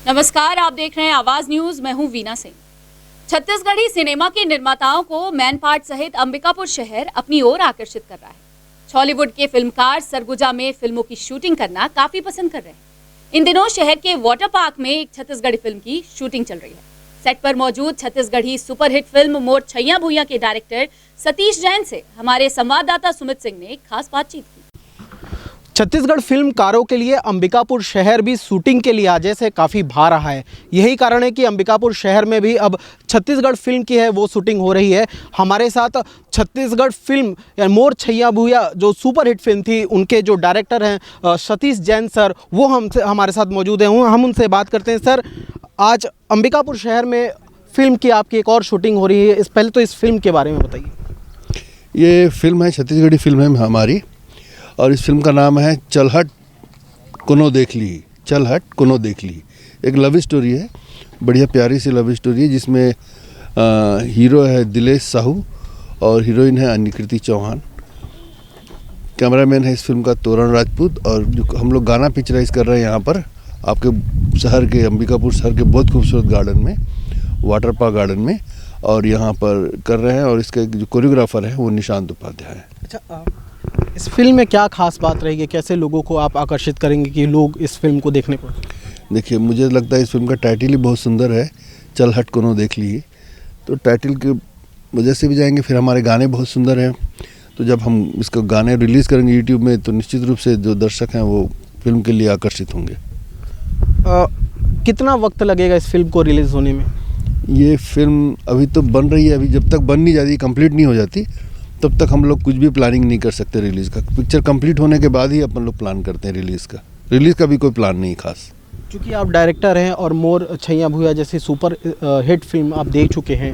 नमस्कार, आप देख रहे हैं आवाज न्यूज। मैं हूं वीना सिंह। छत्तीसगढ़ी सिनेमा के निर्माताओं को मैनपाट सहित अंबिकापुर शहर अपनी ओर आकर्षित कर रहा है। हॉलीवुड के फिल्मकार सरगुजा में फिल्मों की शूटिंग करना काफी पसंद कर रहे हैं। इन दिनों शहर के वाटर पार्क में एक छत्तीसगढ़ी फिल्म की शूटिंग चल रही है। सेट पर मौजूद छत्तीसगढ़ी सुपरहिट फिल्म मोर छैया भुइयां के डायरेक्टर सतीश जैन से हमारे संवाददाता सुमित सिंह ने खास बातचीत की। छत्तीसगढ़ फिल्मकारों के लिए अंबिकापुर शहर भी शूटिंग के लिहाजे से काफ़ी भा रहा है। यही कारण है कि अंबिकापुर शहर में भी अब छत्तीसगढ़ फिल्म की है वो शूटिंग हो रही है। हमारे साथ छत्तीसगढ़ फिल्म या मोर छैया भुइयां जो सुपरहिट फिल्म थी उनके जो डायरेक्टर हैं सतीश जैन सर, वो हमारे साथ मौजूद हैं। हम उनसे बात करते हैं। सर, आज अंबिकापुर शहर में फिल्म की आपकी एक और शूटिंग हो रही है। पहले तो इस फिल्म के बारे में बताइए। ये फिल्म है, छत्तीसगढ़ी फिल्म है हमारी, और इस फिल्म का नाम है चल हट कोनो देख ली। चल हट कोनो देख ली एक लव स्टोरी है, बढ़िया प्यारी सी लव स्टोरी है, जिसमें हीरो है दिलेश साहू और हीरोइन है अनिकृति चौहान। कैमरामैन है इस फिल्म का तोरण राजपूत। और जो हम लोग गाना पिक्चराइज कर रहे हैं यहाँ पर आपके शहर के अंबिकापुर शहर के बहुत खूबसूरत गार्डन में, वाटर पार्क गार्डन में, और यहाँ पर कर रहे हैं। और इसके जो कोरियोग्राफर है वो निशांत उपाध्याय है। अच्छा, इस फिल्म में क्या खास बात रहेगी? कैसे लोगों को आप आकर्षित करेंगे कि लोग इस फिल्म को देखने को? देखिए, मुझे लगता है इस फिल्म का टाइटल ही बहुत सुंदर है, चल हट कोनो देख ली। तो टाइटल की वजह से भी जाएंगे। फिर हमारे गाने बहुत सुंदर हैं, तो जब हम इसको गाने रिलीज़ करेंगे यूट्यूब में तो निश्चित रूप से जो दर्शक हैं वो फिल्म के लिए आकर्षित होंगे। कितना वक्त लगेगा इस फिल्म को रिलीज़ होने में? ये फिल्म अभी तो बन रही है, अभी जब तक बन नहीं जाती, कंप्लीट नहीं हो जाती, तब तक हम लोग कुछ भी प्लानिंग नहीं कर सकते रिलीज़ का। पिक्चर कंप्लीट होने के बाद ही अपन लोग प्लान करते हैं रिलीज़ का। रिलीज़ का भी कोई प्लान नहीं खास। क्योंकि आप डायरेक्टर हैं और मोर छैया भुइयां जैसी सुपर हिट फिल्म आप देख चुके हैं,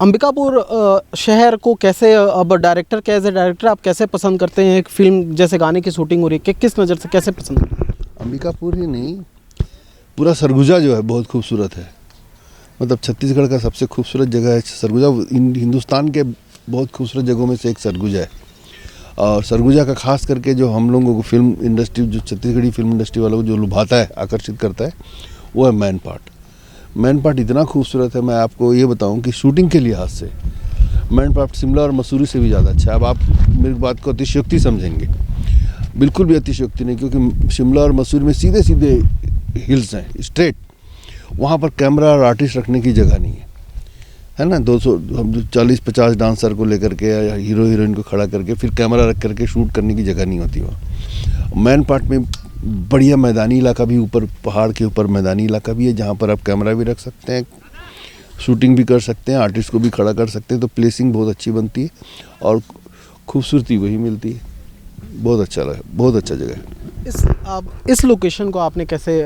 अंबिकापुर शहर को कैसे अब डायरेक्टर आप कैसे पसंद करते हैं? एक फिल्म जैसे गाने की शूटिंग हो रही है, किस नज़र से कैसे पसंद करते हैं? अंबिकापुर ही नहीं, पूरा सरगुजा जो है बहुत खूबसूरत है। मतलब छत्तीसगढ़ का सबसे खूबसूरत जगह है सरगुजा। हिंदुस्तान के बहुत खूबसूरत जगहों में से एक सरगुजा है। और सरगुजा का खास करके जो हम लोगों को फिल्म इंडस्ट्री, जो छत्तीसगढ़ी फिल्म इंडस्ट्री वालों को जो लुभाता है, आकर्षित करता है, वो है मैनपाट। मैनपाट इतना खूबसूरत है, मैं आपको ये बताऊं कि शूटिंग के लिहाज से मैनपाट शिमला और मसूरी से भी ज़्यादा अच्छा है। अब आप मेरी बात को अतिशयोक्ति समझेंगे, बिल्कुल भी अतिशयोक्ति नहीं, क्योंकि शिमला और मसूरी में सीधे सीधे हिल्स हैं, स्ट्रेट। वहाँ पर कैमरा और आर्टिस्ट रखने की जगह नहीं है ना। 240-50 डांसर को लेकर के या हीरो हीरोइन को खड़ा करके फिर कैमरा रख करके शूट करने की जगह नहीं होती वहाँ। मैनपाट में बढ़िया मैदानी इलाका भी, ऊपर पहाड़ के ऊपर मैदानी इलाका भी है, जहाँ पर आप कैमरा भी रख सकते हैं, शूटिंग भी कर सकते हैं, आर्टिस्ट को भी खड़ा कर सकते हैं। तो प्लेसिंग बहुत अच्छी बनती है और खूबसूरती वही मिलती है। बहुत अच्छा लगा, बहुत अच्छा जगह है। इस लोकेशन को आपने कैसे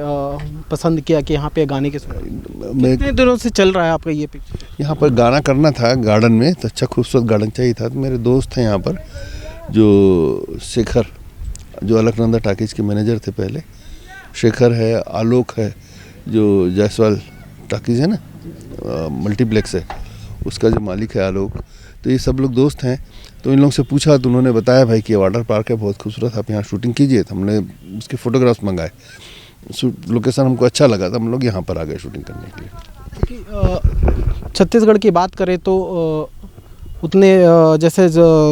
पसंद किया कि यहाँ पे गाने के कितने दिनों से चल रहा है आपका ये पिक्चर? यहाँ पर गाना करना था गार्डन में, तो अच्छा खूबसूरत गार्डन चाहिए था। तो मेरे दोस्त हैं यहाँ पर, जो शेखर, जो अलकनंदा टाकीज के मैनेजर थे पहले, शेखर है, आलोक है, जो जायसवाल टाकीज है ना, मल्टीप्लेक्स है, उसका जो मालिक है आलोक। तो ये सब लोग दोस्त हैं। तो इन लोगों से पूछा तो उन्होंने बताया भाई कि वाटर पार्क है, बहुत खूबसूरत, आप यहाँ शूटिंग कीजिए। तो हमने उसके फ़ोटोग्राफ्स मंगाए, लोकेशन हमको अच्छा लगा, तो हम लोग यहाँ पर आ गए शूटिंग करने के लिए। क्योंकि छत्तीसगढ़ की बात करें तो उतने जैसे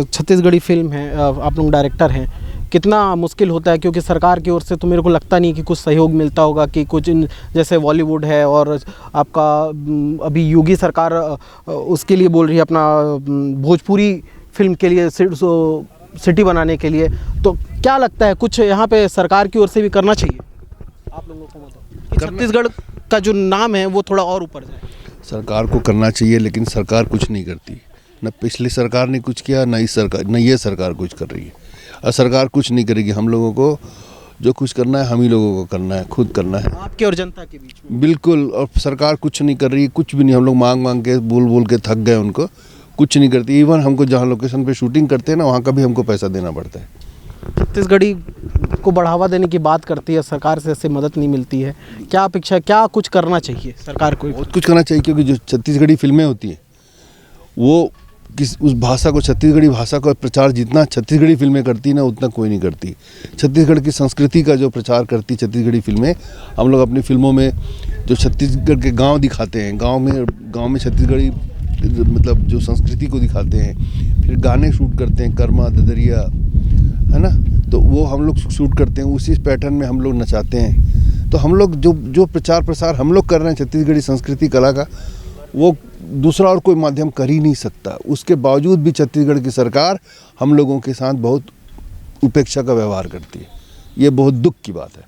छत्तीसगढ़ी फिल्म है, आप लोग डायरेक्टर हैं, कितना मुश्किल होता है? क्योंकि सरकार की ओर से तो मेरे को लगता नहीं कि कुछ सहयोग मिलता होगा, कि कुछ जैसे बॉलीवुड है और आपका अभी योगी सरकार उसके लिए बोल रही है, अपना भोजपुरी फिल्म के लिए सिटी बनाने के लिए। तो क्या लगता है कुछ यहाँ पे सरकार की ओर से भी करना चाहिए आप लोगों को? मतलब छत्तीसगढ़ का जो नाम है वो थोड़ा और ऊपर जाए। सरकार को करना चाहिए, लेकिन सरकार कुछ नहीं करती। न पिछली सरकार ने कुछ किया, न इस सरकार, न ये सरकार कुछ कर रही है। और सरकार कुछ नहीं करेगी। हम लोगों को जो कुछ करना है हम ही लोगों को करना है, खुद करना है, आपके और जनता के बीच में। बिल्कुल। और सरकार कुछ नहीं कर रही है, कुछ भी नहीं। हम लोग मांग मांग के, बोल बोल के थक गए, उनको कुछ नहीं करती। इवन हमको जहाँ लोकेशन पे शूटिंग करते हैं ना, वहाँ का भी हमको पैसा देना पड़ता है। छत्तीसगढ़ी को बढ़ावा देने की बात करती है सरकार से, ऐसे मदद नहीं मिलती है। क्या अपेक्षा, क्या कुछ करना चाहिए सरकार को? बहुत कुछ करना चाहिए, क्योंकि जो छत्तीसगढ़ी फिल्में होती हैं वो उस भाषा को, छत्तीसगढ़ी भाषा का प्रचार जितना छत्तीसगढ़ी फिल्में करती ना, उतना कोई नहीं करती। छत्तीसगढ़ की संस्कृति का जो प्रचार करती छत्तीसगढ़ी फिल्में, हम लोग अपनी फिल्मों में जो छत्तीसगढ़ के गांव दिखाते हैं, गांव में छत्तीसगढ़ी मतलब जो संस्कृति को दिखाते हैं, फिर गाने शूट करते हैं, कर्मा ददरिया, है ना, तो वो हम लोग शूट करते हैं, उसी पैटर्न में हम लोग नचाते हैं। तो हम लोग जो प्रचार प्रसार हम लोग कर रहे हैं छत्तीसगढ़ी संस्कृति कला का, वो दूसरा और कोई माध्यम कर ही नहीं सकता। उसके बावजूद भी छत्तीसगढ़ की सरकार हम लोगों के साथ बहुत उपेक्षा का व्यवहार करती है। ये बहुत दुख की बात है।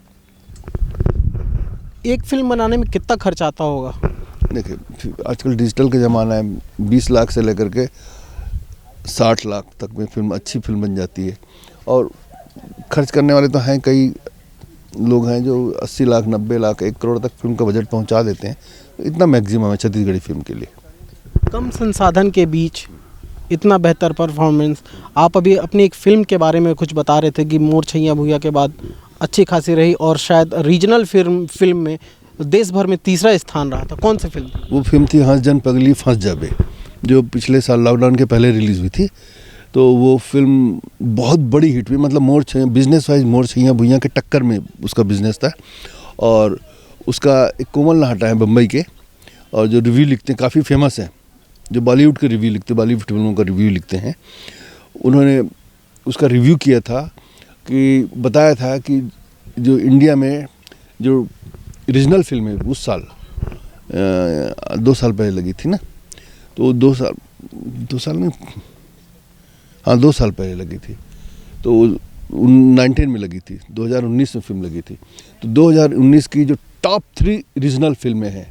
एक फिल्म बनाने में कितना खर्च आता होगा? देखिए, आजकल डिजिटल का ज़माना है, 20 लाख से लेकर के 60 लाख तक में फिल्म, अच्छी फिल्म बन जाती है। और खर्च करने वाले तो हैं, कई लोग हैं जो 80 लाख, 90 लाख, 1 करोड़ तक फिल्म का बजट पहुंचा देते हैं। इतना मैक्सिमम है छत्तीसगढ़ी फिल्म के लिए। कम संसाधन के बीच इतना बेहतर परफॉर्मेंस। आप अभी अपनी एक फ़िल्म के बारे में कुछ बता रहे थे कि मोर छैया भुइयां के बाद अच्छी खासी रही, और शायद रीजनल फिल्म में देश भर में 3रा स्थान रहा था। कौन सी फिल्म? वो फिल्म थी हंस जन पगली फंस जाबे, जो पिछले साल लॉकडाउन के पहले रिलीज़ हुई थी। तो वो फिल्म बहुत बड़ी हिट हुई, मतलब बिजनेस वाइज मोर छैया भुइयां के टक्कर में उसका बिजनेस था। और उसका एक कोमल नाहटा है बम्बई के, और जो रिव्यू लिखते हैं काफ़ी फेमस हैं, जो बॉलीवुड के रिव्यू लिखते, बॉलीवुड फिल्मों का रिव्यू लिखते हैं, उन्होंने उसका रिव्यू किया था कि बताया था कि जो इंडिया में जो रीजनल फिल्म है उस साल 2 साल पहले लगी थी ना, तो 2 साल में, हाँ 2 साल पहले लगी थी, तो 19 में लगी थी, 2019 में फिल्म लगी थी। तो 2019 की जो टॉप 3 रीजनल फिल्में हैं,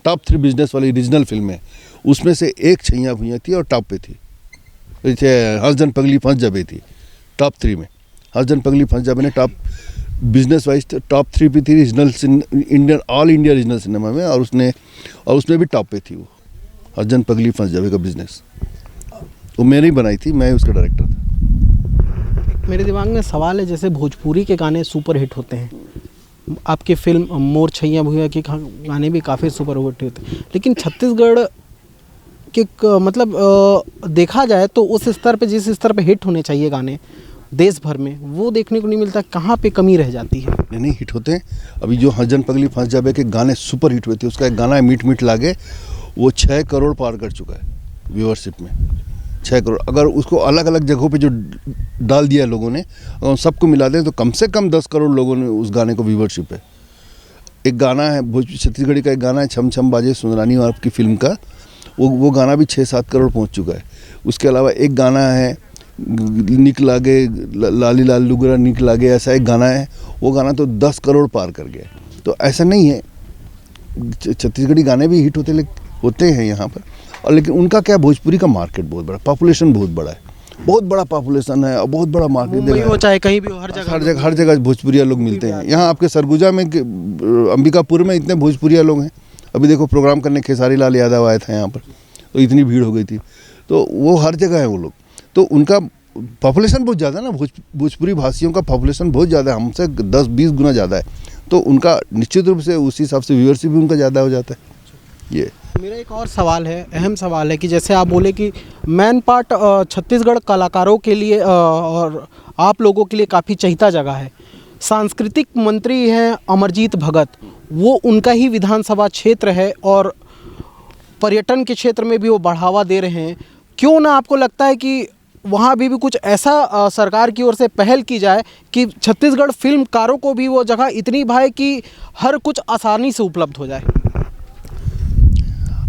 टॉप 3 बिजनेस वाली रीजनल फिल्में, उसमें से एक छैया भुइयां थी और टॉप पे थी। हंस जन पगली फंस जाबे थी टॉप 3 में। हंस जन पगली फंस जाबे ने टॉप बिजनेस वाइज टॉप 3 पे थी regional Indian, all India regional cinema में, और उसमें भी टॉप पे थी वो हंस जन पगली फंस जाबे का बिजनेस। वो मैंने ही बनाई थी, मैं उसका डायरेक्टर था। मेरे दिमाग में सवाल है, जैसे भोजपुरी के गाने सुपर हिट होते हैं, आपकी फिल्म मोर छैया भुइयां के गाने भी काफ़ी सुपर हिट होते हैं, लेकिन छत्तीसगढ़ के मतलब देखा जाए तो उस स्तर पे, जिस स्तर पे हिट होने चाहिए गाने देश भर में, वो देखने को नहीं मिलता। कहाँ पे कमी रह जाती है? नहीं हिट होते हैं। अभी जो हंस जन पगली फंस जाबे के गाने सुपर हिट हुए थे, उसका एक गाना है मीट मीट लागे, वो 6 करोड़ पार कर चुका है व्यूअरशिप में। 6 करोड़। अगर उसको अलग अलग जगहों पे जो डाल दिया लोगों ने, अगर उन सबको मिला दें तो कम से कम 10 करोड़ लोगों ने उस गाने को व्यूअरशिप है। एक गाना है छत्तीसगढ़ी का, एक गाना है छम छम बाजे सुंदरानी और आपकी फिल्म का, वो गाना भी 6-7 करोड़ पहुंच चुका है। उसके अलावा एक गाना है निक लागे लाली लाल लुगरा निक लागे, ऐसा एक गाना है, वो गाना तो 10 करोड़ पार कर गया। तो ऐसा नहीं है, छत्तीसगढ़ी गाने भी हिट होते हैं यहाँ पर, और लेकिन उनका क्या, भोजपुरी का मार्केट बहुत बड़ा, पॉपुलेशन बहुत बड़ा है, बहुत बड़ा पॉपुलेशन है और बहुत बड़ा मार्केट हो, चाहे कहीं भी हो, हर जगह भोजपुरिया लोग मिलते हैं। यहाँ आपके सरगुजा में, अंबिकापुर में इतने भोजपुरिया लोग हैं। अभी देखो प्रोग्राम करने खेसारी लाल यादव आया था यहाँ पर, तो इतनी भीड़ हो गई थी। तो वो हर जगह है वो लोग, तो उनका पॉपुलेशन बहुत ज़्यादा है ना, भोजपुरी भाषियों का पॉपुलेशन बहुत ज़्यादा है, हमसे 10-20 गुना ज़्यादा है। तो उनका निश्चित रूप से उसी हिसाब से व्यूअरशिप भी उनका ज़्यादा हो जाता है। ये मेरा एक और सवाल है, अहम सवाल है, कि जैसे आप बोले कि मैन पार्ट छत्तीसगढ़ कलाकारों के लिए और आप लोगों के लिए काफ़ी चहिता जगह है। सांस्कृतिक मंत्री हैं अमरजीत भगत, वो उनका ही विधानसभा क्षेत्र है और पर्यटन के क्षेत्र में भी वो बढ़ावा दे रहे हैं। क्यों ना आपको लगता है कि वहाँ भी कुछ ऐसा सरकार की ओर से पहल की जाए कि छत्तीसगढ़ फिल्मकारों को भी वो जगह इतनी भाए कि हर कुछ आसानी से उपलब्ध हो जाए?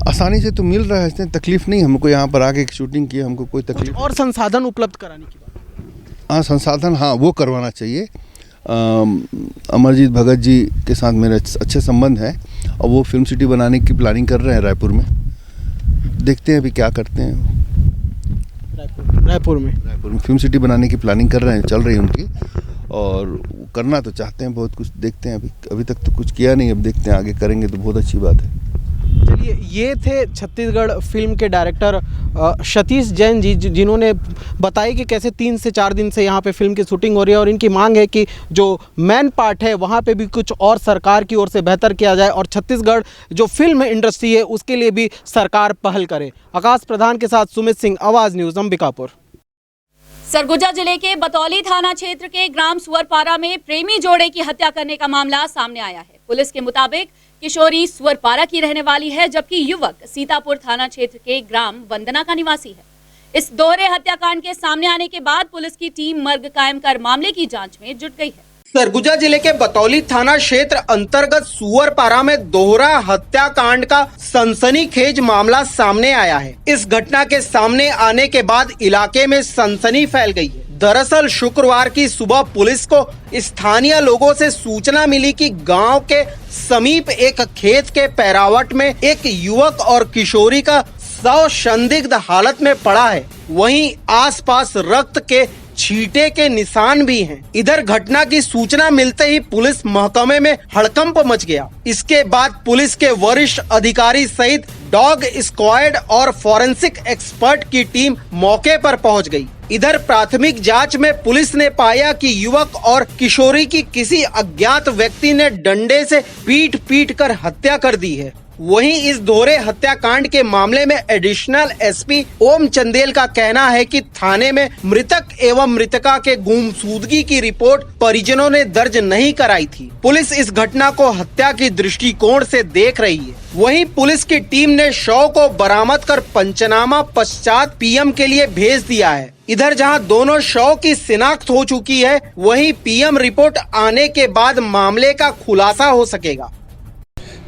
आसानी से तो मिल रहा है, इसमें तकलीफ नहीं हमको। यहाँ पर आके शूटिंग की हमको कोई तकलीफ, और संसाधन उपलब्ध कराने की बात। हाँ संसाधन, हाँ वो करवाना चाहिए। अमरजीत भगत जी के साथ मेरे अच्छे संबंध हैं और वो फिल्म सिटी बनाने की प्लानिंग कर रहे हैं रायपुर में। देखते हैं अभी क्या करते हैं। रायपुर में फिल्म सिटी बनाने की प्लानिंग कर रहे हैं, चल रही है उनकी, और करना तो चाहते हैं बहुत कुछ। देखते हैं, अभी तक तो कुछ किया नहीं, अब देखते हैं आगे करेंगे तो बहुत अच्छी बात है। चलिए, ये थे छत्तीसगढ़ फिल्म के डायरेक्टर सतीश जैन जी, जिन्होंने बताया कि कैसे 3 से 4 दिन से यहाँ पे फिल्म की शूटिंग हो रही है और इनकी मांग है कि जो मेन पार्ट है वहाँ पे भी कुछ और सरकार की ओर से बेहतर किया जाए और छत्तीसगढ़ जो फिल्म इंडस्ट्री है उसके लिए भी सरकार पहल करे। आकाश प्रधान के साथ सुमित सिंह, आवाज़ न्यूज़, अंबिकापुर। सरगुजा जिले के बतौली थाना क्षेत्र के ग्राम सुअरपारा में प्रेमी जोड़े की हत्या करने का मामला सामने आया है। पुलिस के मुताबिक किशोरी सुअरपारा की रहने वाली है, जबकि युवक सीतापुर थाना क्षेत्र के ग्राम वंदना का निवासी है। इस दोहरे हत्याकांड के सामने आने के बाद पुलिस की टीम मर्ग कायम कर मामले की जांच में जुट गई है। सरगुजा जिले के बतौली थाना क्षेत्र अंतर्गत सुअरपारा में दोहरा हत्याकांड का सनसनीखेज मामला सामने आया है। इस घटना के सामने आने के बाद इलाके में सनसनी फैल गई है। दरअसल शुक्रवार की सुबह पुलिस को स्थानीय लोगों से सूचना मिली कि गांव के समीप एक खेत के पैरावट में एक युवक और किशोरी का शव संदिग्ध हालत में पड़ा है। वहीं आसपास रक्त के छींटे के निशान भी हैं। इधर घटना की सूचना मिलते ही पुलिस महकमे में हड़कंप मच गया। इसके बाद पुलिस के वरिष्ठ अधिकारी सहित डॉग स्क्वाड और फॉरेंसिक एक्सपर्ट की टीम मौके पर पहुंच गई। इधर प्राथमिक जांच में पुलिस ने पाया कि युवक और किशोरी की किसी अज्ञात व्यक्ति ने डंडे से पीट कर हत्या कर दी है। वहीं इस दोहरे हत्याकांड के मामले में एडिशनल एसपी ओम चंदेल का कहना है कि थाने में मृतक एवं मृतका के गुमशुदगी की रिपोर्ट परिजनों ने दर्ज नहीं कराई थी। पुलिस इस घटना को हत्या की दृष्टिकोण से देख रही है। वहीं पुलिस की टीम ने शव को बरामद कर पंचनामा पश्चात पीएम के लिए भेज दिया है। इधर जहां दोनों शव की शिनाख्त हो चुकी है, वहीं पीएम रिपोर्ट आने के बाद मामले का खुलासा हो सकेगा।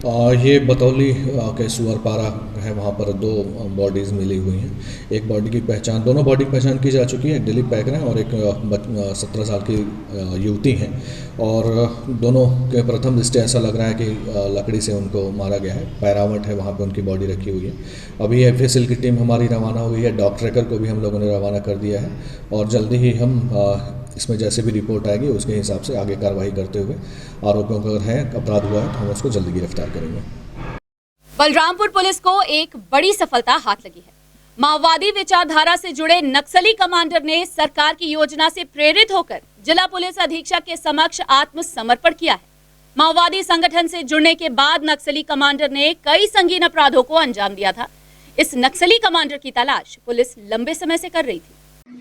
ये बतौली के सुअरपारा है, वहाँ पर 2 बॉडीज़ मिली हुई हैं। एक बॉडी की पहचान, दोनों बॉडी की पहचान की जा चुकी है। दिलीप पैकर हैं और एक 17 साल की युवती हैं और दोनों के प्रथम दृष्टि ऐसा लग रहा है कि लकड़ी से उनको मारा गया है। पैरावट है, वहाँ पे उनकी बॉडी रखी हुई है। अभी एफएसएल की टीम हमारी रवाना हुई है। डॉग ट्रैकर को भी हम लोगों ने रवाना कर दिया है और जल्दी ही हम इसमें जैसे भी रिपोर्ट आएगी उसके हिसाब से आगे कार्रवाई करते हुए आरोपियों को अगर है अपराध हुआ है तो हम उसको जल्दी गिरफ्तार करेंगे। बलरामपुर पुलिस को एक बड़ी सफलता हाथ लगी है। माओवादी विचारधारा से जुड़े नक्सली कमांडर ने सरकार की योजना से प्रेरित होकर जिला पुलिस अधीक्षक के समक्ष आत्मसमर्पण किया है। माओवादी संगठन से जुड़ने के बाद नक्सली कमांडर ने कई संगीन अपराधों को अंजाम दिया था। इस नक्सली कमांडर की तलाश पुलिस लंबे समय से कर रही थी।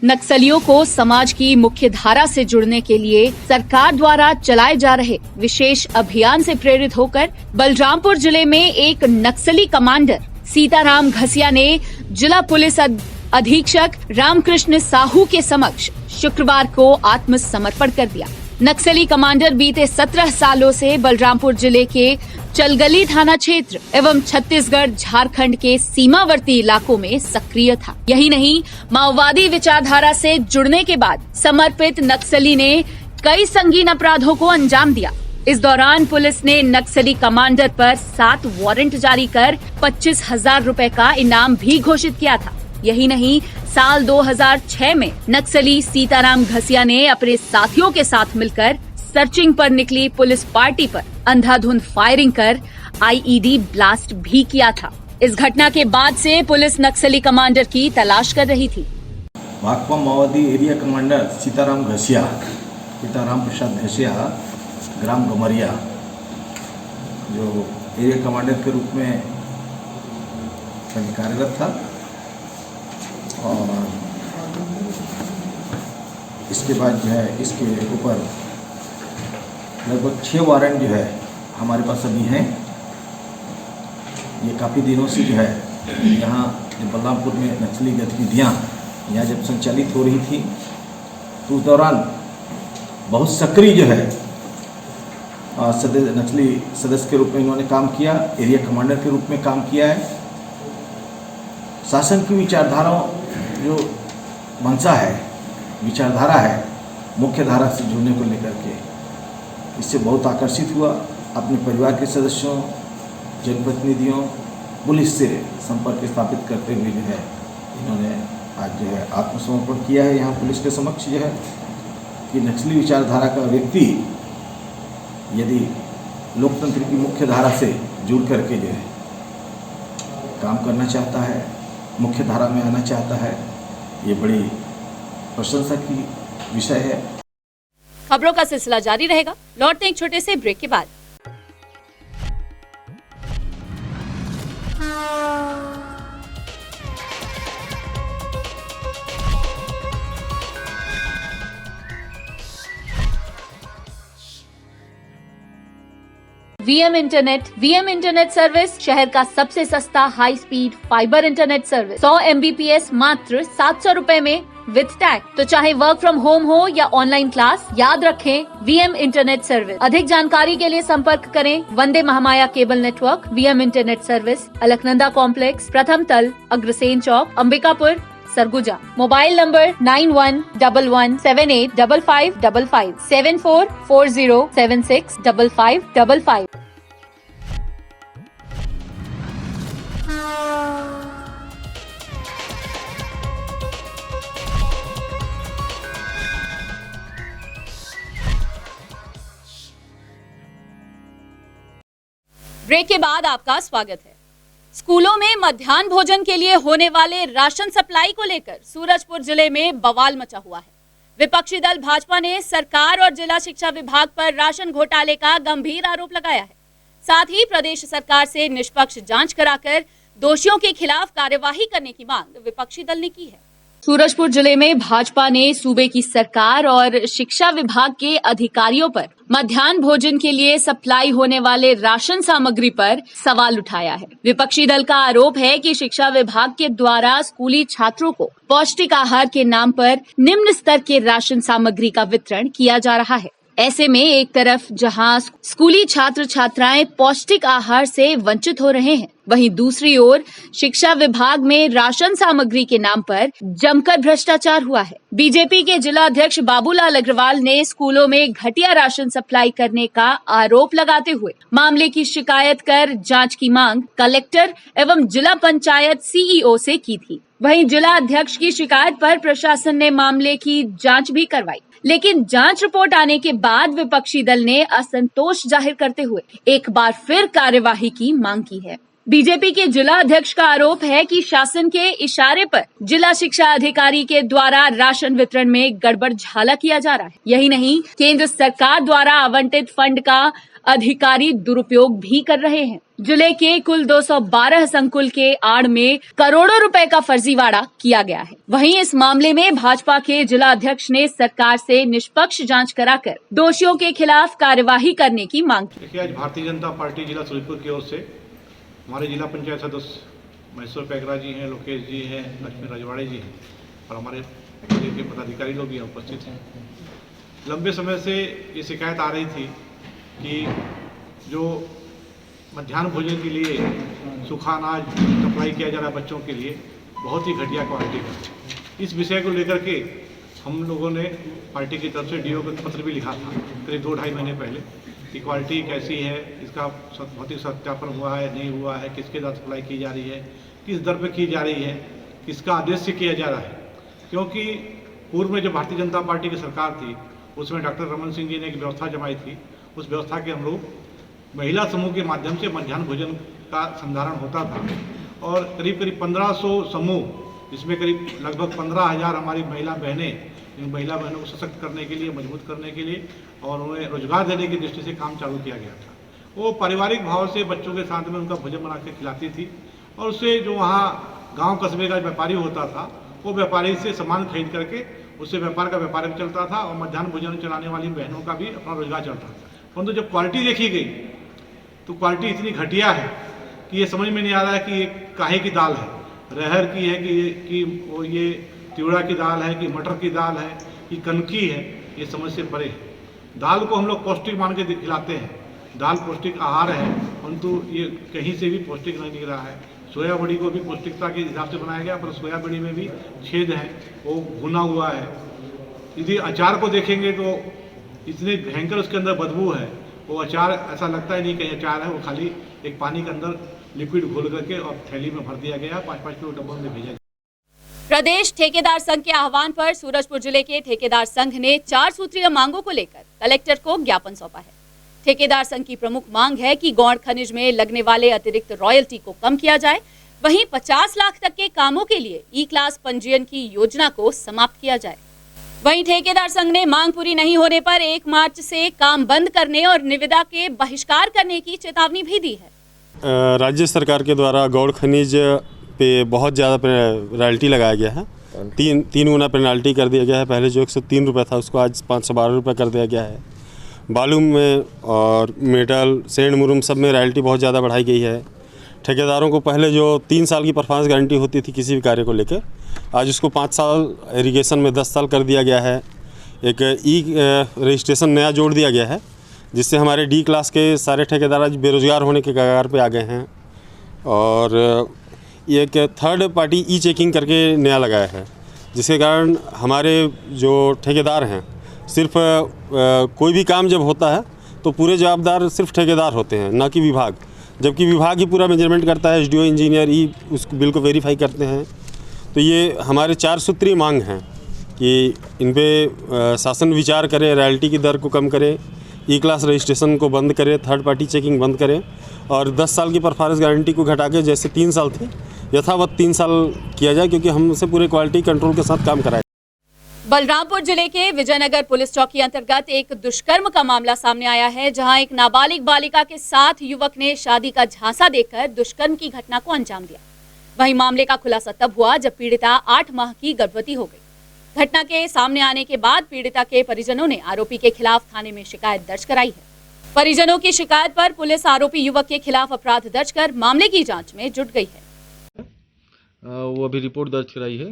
नक्सलियों को समाज की मुख्य धारा से जुड़ने के लिए सरकार द्वारा चलाए जा रहे विशेष अभियान से प्रेरित होकर बलरामपुर जिले में एक नक्सली कमांडर सीताराम घसिया ने जिला पुलिस अधीक्षक रामकृष्ण साहू के समक्ष शुक्रवार को आत्मसमर्पण कर दिया। नक्सली कमांडर बीते 17 सालों से बलरामपुर जिले के चलगली थाना क्षेत्र एवं छत्तीसगढ़ झारखंड के सीमावर्ती इलाकों में सक्रिय था। यही नहीं, माओवादी विचारधारा से जुड़ने के बाद समर्पित नक्सली ने कई संगीन अपराधों को अंजाम दिया। इस दौरान पुलिस ने नक्सली कमांडर पर 7 वारंट जारी कर 25,000 रुपए का इनाम भी घोषित किया था। यही नहीं, साल 2006 में नक्सली सीताराम घसिया ने अपने साथियों के साथ मिलकर सर्चिंग पर निकली पुलिस पार्टी पर अंधाधुंध फायरिंग कर आईईडी ब्लास्ट भी किया था। इस घटना के बाद से पुलिस नक्सली कमांडर की तलाश कर रही थी। भाकपा माओवादी एरिया कमांडर सीताराम प्रसाद घसिया, ग्राम गमरिया, जो एरिया कमांडर के रूप में कार्यरत था और इसके बाद जो है इसके ऊपर लगभग 6 वारंट जो है हमारे पास अभी हैं। ये काफ़ी दिनों से जो है यहाँ बलरामपुर में नक्सली गतिविधियाँ यहाँ जब संचालित हो रही थी तो उस दौरान बहुत सक्रिय जो है नक्सली सदस्य के रूप में इन्होंने काम किया, एरिया कमांडर के रूप में काम किया है। शासन की विचारधाराओं जो मंशा है, विचारधारा है, मुख्य धारा से जुड़ने को लेकर के इससे बहुत आकर्षित हुआ। अपने परिवार के सदस्यों, जनप्रतिनिधियों, पुलिस से संपर्क स्थापित करते हुए जो है इन्होंने आज जो है आत्मसमर्पण किया है यहाँ पुलिस के समक्ष जो है कि नक्सली विचारधारा का व्यक्ति यदि लोकतंत्र की मुख्य धारा से जुड़ करके जो है काम करना चाहता है, मुख्य धारा में आना चाहता है, ये बड़ी प्रशंसा की विषय है। खबरों का सिलसिला जारी रहेगा। लौटते हैं एक छोटे से ब्रेक के बाद। वीएम इंटरनेट सर्विस शहर का सबसे सस्ता high speed fibre internet service 100 MBPS मात्र 700 रुपए में विद टैग। तो चाहे वर्क फ्रॉम होम हो या ऑनलाइन क्लास, याद रखें वीएम इंटरनेट सर्विस। अधिक जानकारी के लिए संपर्क करें Vande Mahamaya cable network, VM internet service, Alaknanda complex, प्रथम तल, Agrasen Chowk, Ambikapur, Sarguja. Mobile number 9111785555 7440765555। Break के बाद आपका स्वागत है। स्कूलों में मध्याह्न भोजन के लिए होने वाले राशन सप्लाई को लेकर सूरजपुर जिले में बवाल मचा हुआ है। विपक्षी दल भाजपा ने सरकार और जिला शिक्षा विभाग पर राशन घोटाले का गंभीर आरोप लगाया है। साथ ही प्रदेश सरकार से निष्पक्ष जांच कराकर दोषियों के खिलाफ कार्यवाही करने की मांग विपक्षी दल ने की है। सूरजपुर जिले में भाजपा ने सूबे की सरकार और शिक्षा विभाग के अधिकारियों पर मध्याह्न भोजन के लिए सप्लाई होने वाले राशन सामग्री पर सवाल उठाया है। विपक्षी दल का आरोप है कि शिक्षा विभाग के द्वारा स्कूली छात्रों को पौष्टिक आहार के नाम पर निम्न स्तर के राशन सामग्री का वितरण किया जा रहा है। ऐसे में एक तरफ जहां स्कूली छात्र छात्राएं पौष्टिक आहार से वंचित हो रहे हैं, वहीं दूसरी ओर शिक्षा विभाग में राशन सामग्री के नाम पर जमकर भ्रष्टाचार हुआ है। बीजेपी के जिला अध्यक्ष बाबूलाल अग्रवाल ने स्कूलों में घटिया राशन सप्लाई करने का आरोप लगाते हुए मामले की शिकायत कर जांच की मांग कलेक्टर एवं जिला पंचायत CEO से की थी। वहीं जिला अध्यक्ष की शिकायत पर प्रशासन ने मामले की जांच भी करवाई, लेकिन जांच रिपोर्ट आने के बाद विपक्षी दल ने असंतोष जाहिर करते हुए एक बार फिर कार्यवाही की मांग की है। बीजेपी के जिला अध्यक्ष का आरोप है कि शासन के इशारे पर जिला शिक्षा अधिकारी के द्वारा राशन वितरण में गड़बड़ झाला किया जा रहा है। यही नहीं, केंद्र सरकार द्वारा आवंटित फंड का अधिकारी दुरुपयोग भी कर रहे हैं। जिले के कुल 212 संकुल के आड़ में करोड़ों रुपए का फर्जीवाड़ा किया गया है। वहीं इस मामले में भाजपा के जिला अध्यक्ष ने सरकार से निष्पक्ष जांच कराकर दोषियों के खिलाफ कार्यवाही करने की मांग की। देखिए, आज भारतीय जनता पार्टी जिला सूरजपुर की ओर से हमारे जिला पंचायत सदस्य महेश्वर पैगरा जी हैं, लोकेश जी हैं, लक्ष्मी रजवाड़े जी हैं और हमारे जिले के पदाधिकारी लोग भी उपस्थित हैं। लंबे समय से ये शिकायत आ रही थी कि जो मध्याह्न भोजन के लिए सूखा अनाज सप्लाई किया जा रहा है बच्चों के लिए, बहुत ही घटिया क्वालिटी का। इस विषय को लेकर के हम लोगों ने पार्टी की तरफ से DO को पत्र भी लिखा था करीब 2-2.5 महीने पहले कि क्वालिटी कैसी है, इसका भौतिक सत्यापन हुआ है, नहीं हुआ है, किसके द्वारा सप्लाई की जा रही है, किस दर पर की जा रही है, किसका आदेश से किया जा रहा है। क्योंकि पूर्व में जो भारतीय जनता पार्टी की सरकार थी उसमें डॉक्टर रमन सिंह जी ने एक व्यवस्था जमाई थी। उस व्यवस्था के अनुरूप महिला समूह के माध्यम से मध्याह्न भोजन का संधारण होता था और करीब 1500 समूह, जिसमें करीब लगभग 15,000 हमारी महिला बहनें, इन महिला बहनों को सशक्त करने के लिए, मजबूत करने के लिए और उन्हें रोजगार देने की दृष्टि से काम चालू किया गया था। वो पारिवारिक भाव से बच्चों के साथ में उनका भोजन बना के खिलाती थी और उससे जो वहाँ गांव कस्बे का व्यापारी होता था वो व्यापारी से सामान खरीद करके उससे व्यापार का व्यापार भी चलता था और मध्याह्न भोजन चलाने वाली बहनों का भी अपना रोजगार चलता था। परंतु जब क्वालिटी देखी गई तो क्वालिटी इतनी घटिया है कि ये समझ में नहीं आ रहा है कि ये काहे की दाल है, रहर की है कि वो ये तिवड़ा की दाल है कि मटर की दाल है कि कनकी है, ये समझ से परे है। दाल को हम लोग पौष्टिक मान के खिलाते हैं, दाल पौष्टिक आहार है, परंतु ये कहीं से भी पौष्टिक नहीं दिख रहा है। सोया बड़ी को भी पौष्टिकता के हिसाब से बनाया गया, पर सोया बड़ी में भी छेद है, वो भुना हुआ है। यदि अचार को देखेंगे तो इतने भयंकर उसके अंदर बदबू है, वो अचार ऐसा लगता ही नहीं कि अचार है, वो खाली एक पानी के अंदर लिक्विड घोल करके और थैली में भर दिया गया, 5-5 किलो डब्बों में भेजा गया। प्रदेश ठेकेदार संघ के आह्वान पर सूरजपुर जिले के ठेकेदार संघ ने 4 सूत्रीय मांगों को लेकर कलेक्टर को ज्ञापन सौंपा है। ठेकेदार संघ की प्रमुख मांग है कि गौण खनिज में लगने वाले अतिरिक्त रॉयल्टी को कम किया जाए, वहीं 50 लाख तक के कामों के लिए ई क्लास पंजीयन की योजना को समाप्त किया जाए। वहीं ठेकेदार संघ ने मांग पूरी नहीं होने पर 1 मार्च से काम बंद करने और निविदा के बहिष्कार करने की चेतावनी भी दी है। राज्य सरकार के द्वारा गौड़ खनिज पे बहुत ज़्यादा पेनल्टी लगाया गया है। तीन गुना पेनल्टी कर दिया गया है। पहले जो 103 रुपये था उसको आज 512 रुपये कर दिया गया है। बालू में और मेटल सेंड मुरुम सब में रॉयल्टी बहुत ज़्यादा बढ़ाई गई है। ठेकेदारों को पहले जो 3 साल की परफॉर्मेंस गारंटी होती थी किसी भी कार्य को लेकर, आज उसको 5 साल, इरिगेशन में 10 साल कर दिया गया है। एक ई रजिस्ट्रेशन नया जोड़ दिया गया है, जिससे हमारे डी क्लास के सारे ठेकेदार आज बेरोज़गार होने के कगार पे आ गए हैं। और एक थर्ड पार्टी ई चेकिंग करके नया लगाया है, जिसके कारण हमारे जो ठेकेदार हैं सिर्फ कोई भी काम जब होता है तो पूरे जवाबदार सिर्फ ठेकेदार होते हैं, ना कि विभाग। जबकि विभाग ही पूरा मेजरमेंट करता है, एसडीओ इंजीनियर ही उस बिल को वेरीफाई करते हैं। तो ये हमारे 4 सूत्रीय मांग हैं कि इन पे शासन विचार करे, रॉयल्टी की दर को कम करे, ई क्लास रजिस्ट्रेशन को बंद करे, थर्ड पार्टी चेकिंग बंद करे और 10 साल की परफॉर्मेंस गारंटी को घटा के जैसे 3 साल थी यथावत 3 साल किया जाए, क्योंकि हमसे पूरे क्वालिटी कंट्रोल के साथ काम कराए। बलरामपुर जिले के विजयनगर पुलिस चौकी अंतर्गत एक दुष्कर्म का मामला सामने आया है, जहां एक नाबालिग बालिका के साथ युवक ने शादी का झांसा देकर दुष्कर्म की घटना को अंजाम दिया। वहीं मामले का खुलासा तब हुआ जब पीड़िता 8 माह की गर्भवती हो गई। घटना के सामने आने के बाद पीड़िता के परिजनों ने आरोपी के खिलाफ थाने में शिकायत दर्ज कराई है। परिजनों की शिकायत पर पुलिस आरोपी युवक के खिलाफ अपराध दर्ज कर मामले की जाँच में जुट गई है। वो अभी रिपोर्ट दर्ज कराई है।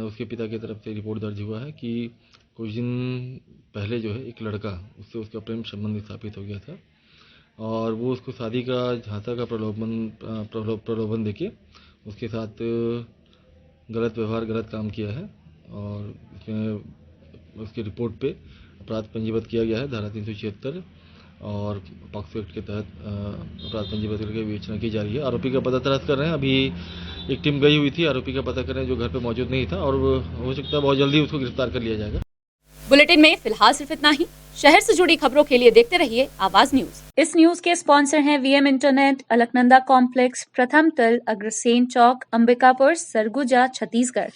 उसके पिता की तरफ से रिपोर्ट दर्ज हुआ है कि कुछ दिन पहले जो है एक लड़का उससे उसका प्रेम संबंध स्थापित हो गया था और वो उसको शादी का झांसा का प्रलोभन देके उसके साथ गलत व्यवहार, गलत काम किया है और इसमें उसकी रिपोर्ट पे अपराध पंजीबद्ध किया गया है। धारा 376 और पॉक्सो एक्ट के तहत अपराध पंजीबद्ध करके विवेचना की जा रही है। आरोपी का पता तलाश कर रहे हैं। अभी एक टीम गई हुई थी आरोपी का पता करने, जो घर पे मौजूद नहीं था और हो सकता है बहुत जल्दी उसको गिरफ्तार कर लिया जाएगा। बुलेटिन में फिलहाल सिर्फ इतना ही। शहर से जुड़ी खबरों के लिए देखते रहिए आवाज न्यूज। इस न्यूज के स्पॉन्सर हैं वीएम इंटरनेट, अलकनंदा कॉम्प्लेक्स, प्रथम तल, अग्रसेन चौक, अंबिकापुर, सरगुजा, छत्तीसगढ़।